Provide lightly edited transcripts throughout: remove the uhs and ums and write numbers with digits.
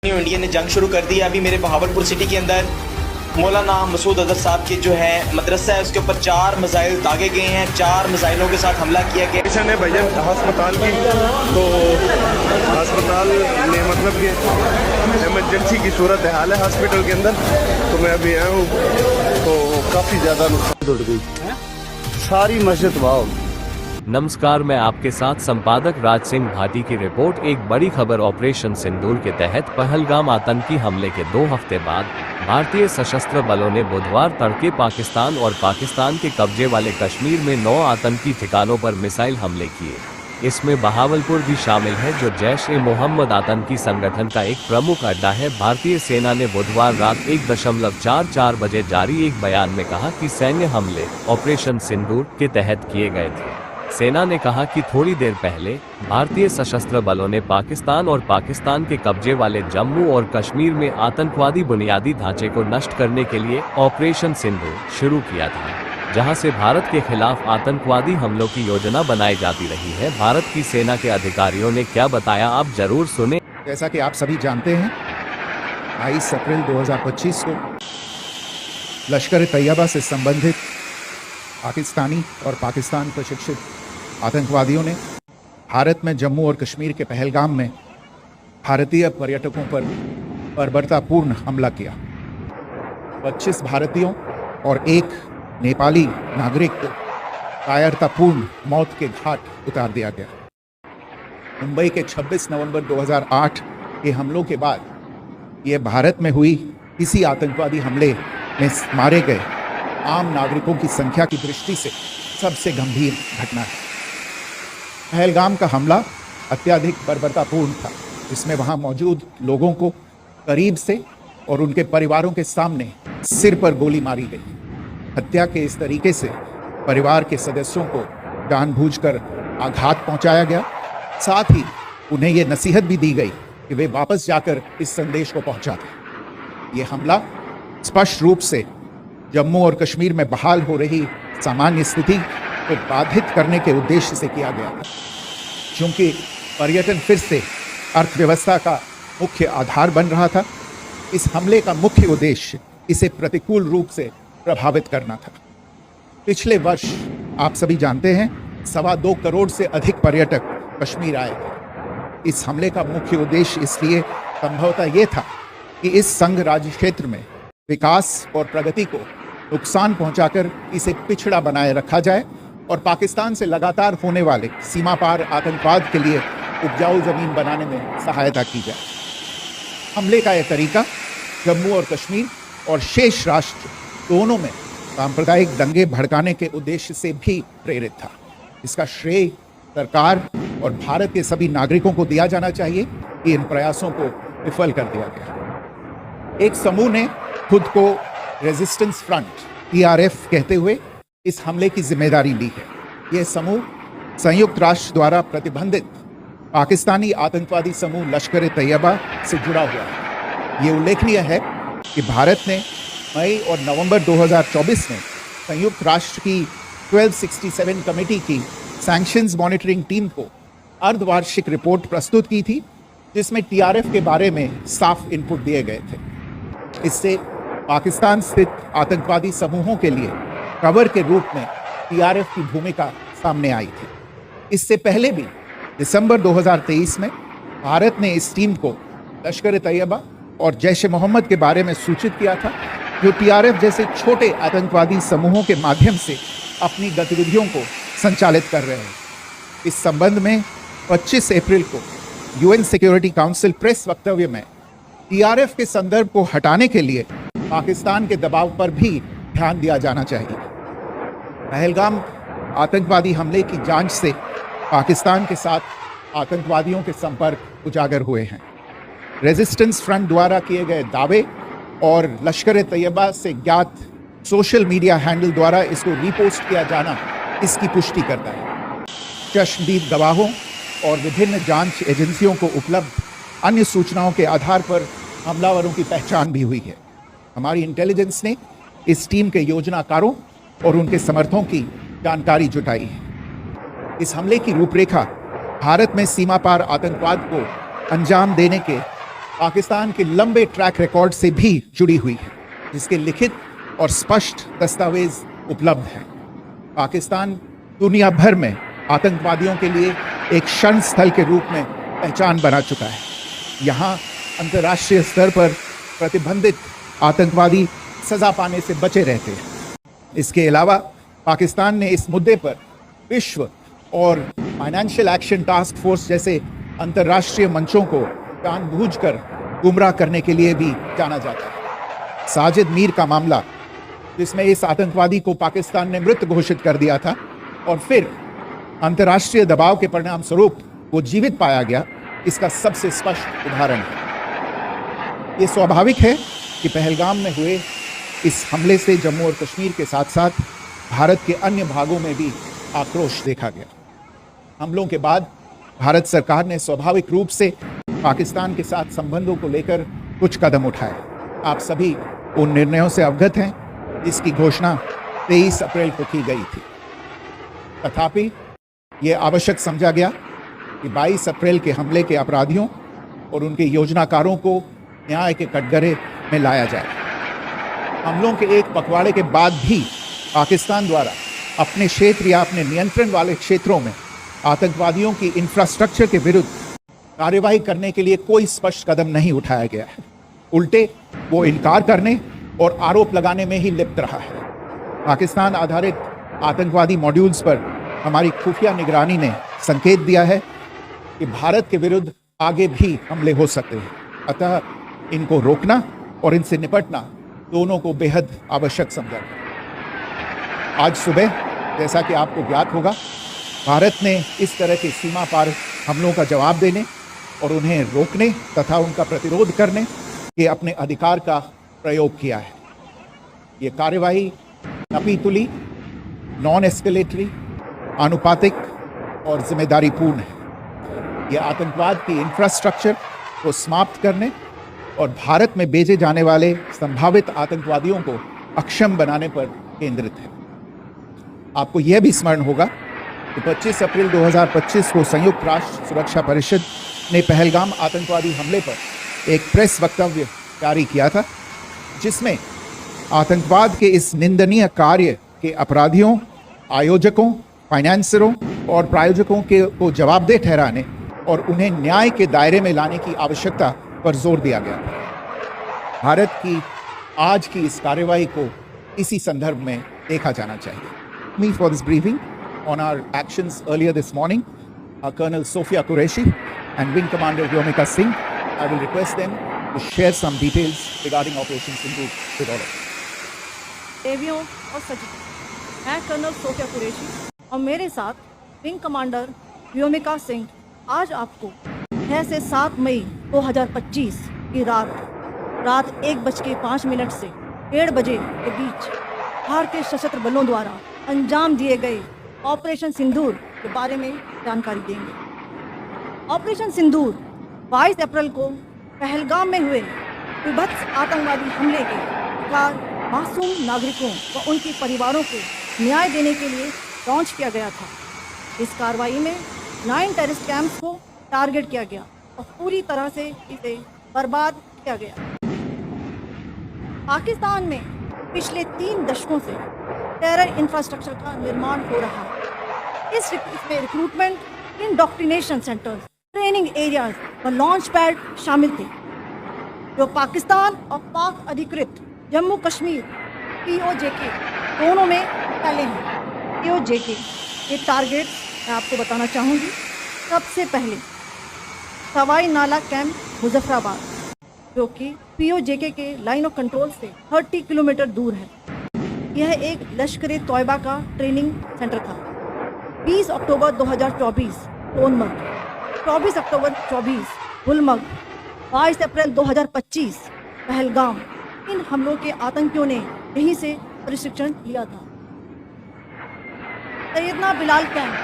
India ने जंग शुरू कर दी है। अभी मेरे बहावलपुर सिटी के अंदर मौलाना मसूद अजहर साहब के जो है मदरसा है उसके ऊपर 4 मिसाइल दागे गए हैं। 4 मिसाइलों के साथ हमला किया गया। मिशन है भैया अस्पताल की, तो अस्पताल में मतलब कि इमरजेंसी की सूरत हाल है हॉस्पिटल के अंदर, तो मैं अभी आया हूँ तो काफ़ी ज़्यादा नुकसान उड़ गई, सारी मस्जिद वाह। नमस्कार, मैं आपके साथ संपादक राज सिंह भाटी की रिपोर्ट। एक बड़ी खबर। ऑपरेशन सिंदूर के तहत पहलगाम आतंकी हमले के 2 हफ्ते बाद भारतीय सशस्त्र बलों ने बुधवार तड़के पाकिस्तान और पाकिस्तान के कब्जे वाले कश्मीर में 9 आतंकी ठिकानों पर मिसाइल हमले किए। इसमें बहावलपुर भी शामिल है, जो जैश-ए-मोहम्मद आतंकी संगठन का एक प्रमुख अड्डा है। भारतीय सेना ने बुधवार रात 1:44 बजे जारी एक बयान में कहा कि सैन्य हमले ऑपरेशन सिंदूर के तहत किए गए थे। सेना ने कहा कि थोड़ी देर पहले भारतीय सशस्त्र बलों ने पाकिस्तान और पाकिस्तान के कब्जे वाले जम्मू और कश्मीर में आतंकवादी बुनियादी ढांचे को नष्ट करने के लिए ऑपरेशन सिंदूर शुरू किया था, जहां से भारत के खिलाफ आतंकवादी हमलों की योजना बनाई जाती रही है। भारत की सेना के अधिकारियों ने क्या बताया, आप जरूर सुने। जैसा कि आप सभी जानते हैं, 22 अप्रैल 2025 को लश्कर तैयबा से संबंधित पाकिस्तानी और पाकिस्तान प्रशिक्षित आतंकवादियों ने भारत में जम्मू और कश्मीर के पहलगाम में भारतीय पर्यटकों पर बर्बरतापूर्ण हमला किया। 25 भारतीयों और 1 नेपाली नागरिक को कायरतापूर्ण मौत के घाट उतार दिया गया। मुंबई के 26 नवंबर 2008 के हमलों के बाद यह भारत में हुई किसी आतंकवादी हमले में मारे गए आम नागरिकों की संख्या की दृष्टि से सबसे गंभीर घटना है। पहलगाम का हमला अत्यधिक बर्बरतापूर्ण था, जिसमें वहां मौजूद लोगों को करीब से और उनके परिवारों के सामने सिर पर गोली मारी गई। हत्या के इस तरीके से परिवार के सदस्यों को जानबूझकर आघात पहुंचाया गया। साथ ही उन्हें यह नसीहत भी दी गई कि वे वापस जाकर इस संदेश को पहुंचा दें। यह हमला स्पष्ट रूप से जम्मू और कश्मीर में बहाल हो रही सामान्य स्थिति को बाधित करने के उद्देश्य से किया गया था। क्योंकि पर्यटन फिर से अर्थव्यवस्था का मुख्य आधार बन रहा था, इस हमले का मुख्य उद्देश्य इसे प्रतिकूल रूप से प्रभावित करना था। पिछले वर्ष आप सभी जानते हैं 2.25 करोड़ से अधिक पर्यटक कश्मीर आए थे। इस हमले का मुख्य उद्देश्य इसलिए संभवतः ये था कि इस संघ राज्य क्षेत्र में विकास और प्रगति को नुकसान पहुंचाकर इसे पिछड़ा बनाए रखा जाए और पाकिस्तान से लगातार होने वाले सीमा पार आतंकवाद के लिए उपजाऊ जमीन बनाने में सहायता की जाए। हमले का यह तरीका जम्मू और कश्मीर और शेष राष्ट्र दोनों में सांप्रदायिक दंगे भड़काने के उद्देश्य से भी प्रेरित था। इसका श्रेय सरकार और भारत के सभी नागरिकों को दिया जाना चाहिए कि इन प्रयासों को विफल कर दिया गया। एक समूह ने खुद को रेजिस्टेंस फ्रंट TRF कहते हुए इस हमले की जिम्मेदारी ली है। यह समूह संयुक्त राष्ट्र द्वारा प्रतिबंधित पाकिस्तानी आतंकवादी समूह लश्कर तैयबा से जुड़ा हुआ है। ये उल्लेखनीय है कि भारत ने मई और नवंबर 2024 में संयुक्त राष्ट्र की 1267 कमेटी की सैंक्शंस मॉनिटरिंग टीम को अर्धवार्षिक रिपोर्ट प्रस्तुत की थी, जिसमें TRF के बारे में साफ इनपुट दिए गए थे। इससे पाकिस्तान स्थित आतंकवादी समूहों के लिए कवर के रूप में TRF की भूमिका सामने आई थी। इससे पहले भी दिसंबर 2023 में भारत ने इस टीम को लश्कर तैयबा और जैश-ए-मोहम्मद के बारे में सूचित किया था, जो TRF जैसे छोटे आतंकवादी समूहों के माध्यम से अपनी गतिविधियों को संचालित कर रहे हैं। इस संबंध में 25 अप्रैल को UN सिक्योरिटी काउंसिल प्रेस वक्तव्य में TRF के संदर्भ को हटाने के लिए पाकिस्तान के दबाव पर भी ध्यान दिया जाना चाहिए। पहलगाम आतंकवादी हमले की जांच से पाकिस्तान के साथ आतंकवादियों के संपर्क उजागर हुए हैं। रेजिस्टेंस फ्रंट द्वारा किए गए दावे और लश्कर तैयबा से ज्ञात सोशल मीडिया हैंडल द्वारा इसको रीपोस्ट किया जाना इसकी पुष्टि करता है। चश्मदीद गवाहों और विभिन्न जांच एजेंसियों को उपलब्ध अन्य सूचनाओं के आधार पर हमलावरों की पहचान भी हुई है। हमारी इंटेलिजेंस ने इस टीम के योजनाकारों और उनके समर्थकों की जानकारी जुटाई है। इस हमले की रूपरेखा भारत में सीमा पार आतंकवाद को अंजाम देने के पाकिस्तान के लंबे ट्रैक रिकॉर्ड से भी जुड़ी हुई है, जिसके लिखित और स्पष्ट दस्तावेज उपलब्ध हैं। पाकिस्तान दुनिया भर में आतंकवादियों के लिए एक शरण स्थल के रूप में पहचान बना चुका है। यहाँ अंतर्राष्ट्रीय स्तर पर प्रतिबंधित आतंकवादी सजा पाने से बचे रहते हैं। इसके अलावा पाकिस्तान ने इस मुद्दे पर विश्व और फाइनेंशियल एक्शन टास्क फोर्स जैसे अंतर्राष्ट्रीय मंचों को जानबूझकर गुमराह करने के लिए भी जाना जाता है। साजिद मीर का मामला, जिसमें इस आतंकवादी को पाकिस्तान ने मृत घोषित कर दिया था और फिर अंतर्राष्ट्रीय दबाव के परिणाम स्वरूप वो जीवित पाया गया, इसका सबसे स्पष्ट उदाहरण है। ये स्वाभाविक है कि पहलगाम में हुए इस हमले से जम्मू और कश्मीर के साथ साथ भारत के अन्य भागों में भी आक्रोश देखा गया। हमलों के बाद भारत सरकार ने स्वाभाविक रूप से पाकिस्तान के साथ संबंधों को लेकर कुछ कदम उठाए। आप सभी उन निर्णयों से अवगत हैं जिसकी घोषणा 23 अप्रैल को की गई थी। तथापि ये आवश्यक समझा गया कि 22 अप्रैल के हमले के अपराधियों और उनके योजनाकारों को न्याय के कटघरे में लाया जाए। हमलों के एक पखवाड़े के बाद भी पाकिस्तान द्वारा अपने क्षेत्र या अपने नियंत्रण वाले क्षेत्रों में आतंकवादियों की इंफ्रास्ट्रक्चर के विरुद्ध कार्रवाई करने के लिए कोई स्पष्ट कदम नहीं उठाया गया है। उल्टे वो इनकार करने और आरोप लगाने में ही लिप्त रहा है। पाकिस्तान आधारित आतंकवादी मॉड्यूल्स पर हमारी खुफिया निगरानी ने संकेत दिया है कि भारत के विरुद्ध आगे भी हमले हो सकते हैं। अतः इनको रोकना और इनसे निपटना दोनों को बेहद आवश्यक समझा गया। आज सुबह, जैसा कि आपको ज्ञात होगा, भारत ने इस तरह के सीमा पार हमलों का जवाब देने और उन्हें रोकने तथा उनका प्रतिरोध करने के अपने अधिकार का प्रयोग किया है। ये कार्यवाही नपीतुली, नॉन एस्केलेटरी, आनुपातिक और जिम्मेदारीपूर्ण है। ये आतंकवाद की इंफ्रास्ट्रक्चर को समाप्त करने और भारत में भेजे जाने वाले संभावित आतंकवादियों को अक्षम बनाने पर केंद्रित है। आपको यह भी स्मरण होगा कि 25 अप्रैल 2025 को संयुक्त राष्ट्र सुरक्षा परिषद ने पहलगाम आतंकवादी हमले पर एक प्रेस वक्तव्य जारी किया था, जिसमें आतंकवाद के इस निंदनीय कार्य के अपराधियों, आयोजकों, फाइनेंसरों और प्रायोजकों को जवाबदेह ठहराने और उन्हें न्याय के दायरे में लाने की आवश्यकता पर जोर दिया गया। भारत की आज की इस कार्यवाही को इसी संदर्भ में देखा जाना चाहिए। Me for this briefing on our actions earlier this morning are Colonel Sophia Qureshi and Wing Commander Vyomika Singh. I will request them to share some details regarding Operation Sindoor with all of us. देवियों और सचिव, मैं colonel Sophia Qureshi और मेरे साथ wing commander Vyomika Singh आज आपको 6 से 7 मई 2025 की रात 1:05 से 1:30 बजे के बीच भारतीय सशस्त्र बलों द्वारा अंजाम दिए गए ऑपरेशन सिंदूर के बारे में जानकारी देंगे। ऑपरेशन सिंदूर 22 अप्रैल को पहलगाम में हुए विभत्स आतंकवादी हमले के शिकार मासूम नागरिकों व उनके परिवारों को न्याय देने के लिए लॉन्च किया गया था। इस कार्रवाई में 9 टेररिस्ट कैंप्स को टारगेट किया गया और पूरी तरह से इसे बर्बाद किया गया। पाकिस्तान में पिछले 3 दशकों से टेरर इंफ्रास्ट्रक्चर का निर्माण हो रहा है। इसमें recruitment, indoctrination centres, training areas और लॉन्च पैड शामिल थे, जो पाकिस्तान और पाक अधिकृत जम्मू कश्मीर POJK दोनों में फैले हैं। POJK के टारगेट मैं आपको बताना चाहूँगी। सबसे पहले सवाई नाला कैंप मुजफ्फराबाद, जो कि POJK के लाइन ऑफ कंट्रोल से 30 किलोमीटर दूर है। यह एक लश्कर-ए-तौयबा का ट्रेनिंग सेंटर था। 20 अक्टूबर 2024 सोनमर्ग, 24 अक्टूबर 2024 गुलमर्ग, 22 अप्रैल 2025 पहलगाम, इन हमलों के आतंकियों ने यहीं से प्रशिक्षण लिया था। सैयदना बिलाल कैंप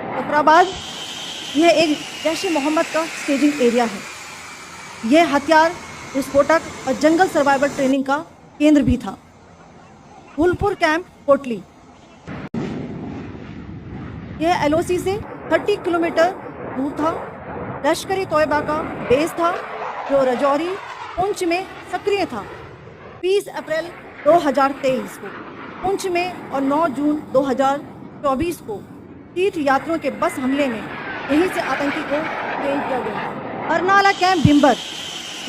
मुजफ्फराबाद, यह एक जैश-ए-मोहम्मद का स्टेजिंग एरिया है। यह हथियार, विस्फोटक और जंगल सर्वाइवल ट्रेनिंग का केंद्र भी था। फूलपुर कैंप कोटली, यह LOC से 30 किलोमीटर दूर था। लश्कर-ए तोयबा का बेस था जो रजौरी पुंछ में सक्रिय था। 20 अप्रैल 2023 को पुंछ में और 9 जून 2024 को तीर्थ यात्रियों के बस हमले में यहीं से आतंकी को ट्रेन किया गया। बरनाला कैंप भिम्बर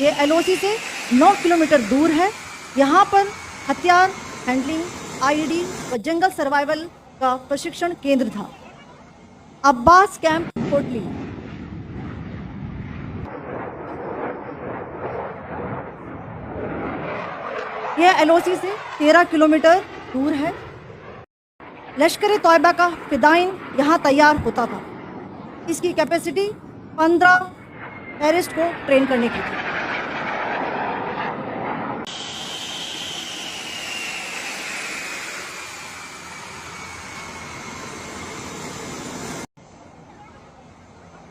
ये LOC से 9 किलोमीटर दूर है। यहाँ पर हथियार हैंडलिंग, IED व जंगल सर्वाइवल का प्रशिक्षण केंद्र था। अब्बास कैंप कोटली यह LOC से 13 किलोमीटर दूर है। लश्कर-ए तोयबा का फिदाइन यहाँ तैयार होता था। इसकी कैपेसिटी 15 टेररिस्ट को ट्रेन करने की थी।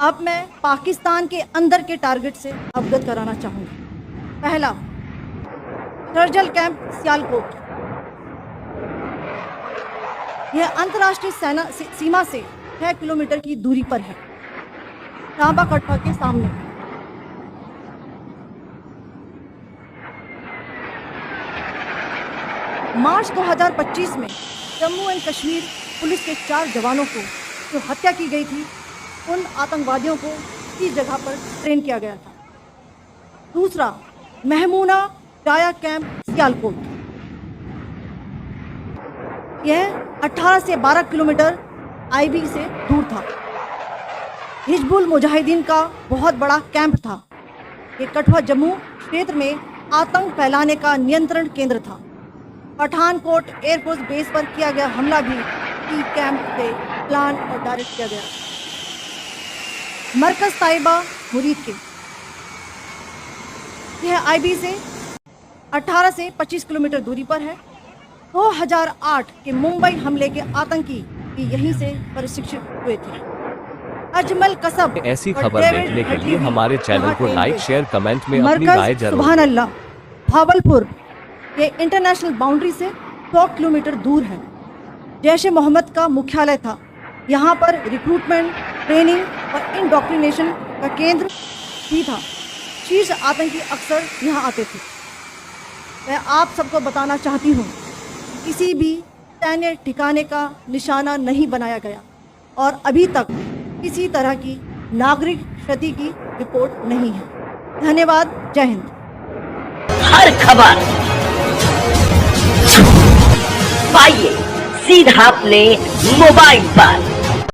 अब मैं पाकिस्तान के अंदर के टारगेट से अवगत कराना चाहूँगी। पहला, सर्जल कैंप सियालकोट। यह अंतर्राष्ट्रीय सीमा से 6 किलोमीटर की दूरी पर है, टांबा कटवा के सामने। मार्च 2025 में जम्मू एंड कश्मीर पुलिस के 4 जवानों को जो हत्या की गई थी, उन आतंकवादियों को इस जगह पर ट्रेन किया गया था। दूसरा, महमूना डाया कैंप सियालकोट। यह 18 से 12 किलोमीटर IB से दूर था। हिजबुल मुजाहिदीन का बहुत बड़ा कैंप था। ये कठुआ जम्मू क्षेत्र में आतंक फैलाने का नियंत्रण केंद्र था। पठानकोट एयरफोर्स बेस पर किया गया हमला भी ई कैंप से प्लान और डायरेक्ट किया गया। मरकज ताइबा मुरीद के यह IB से 18 से 25 किलोमीटर दूरी पर है। 2008 के मुंबई हमले के आतंकी भी यहीं से प्रशिक्षित हुए थे। अजमल कसब ऐसी खबर देखने के लिए हमारे चैनल को लाइक, शेयर, कमेंट में अपनी राय जरूर। सुभान अल्लाह भावलपुर ये इंटरनेशनल बाउंड्री से 100 किलोमीटर दूर है। जैश ए मोहम्मद का मुख्यालय था। यहाँ पर रिक्रूटमेंट, ट्रेनिंग और इंडोक्ट्रिनेशन का केंद्र भी था। शीर्ष आतंकी अक्सर यहाँ आते थे। मैं आप सबको बताना चाहती हूँ, किसी भी सैन्य ठिकाने का निशाना नहीं बनाया गया और अभी तक किसी तरह की नागरिक क्षति की रिपोर्ट नहीं है। धन्यवाद। जय हिंद। हर खबर पाइए सीधा अपने मोबाइल पर।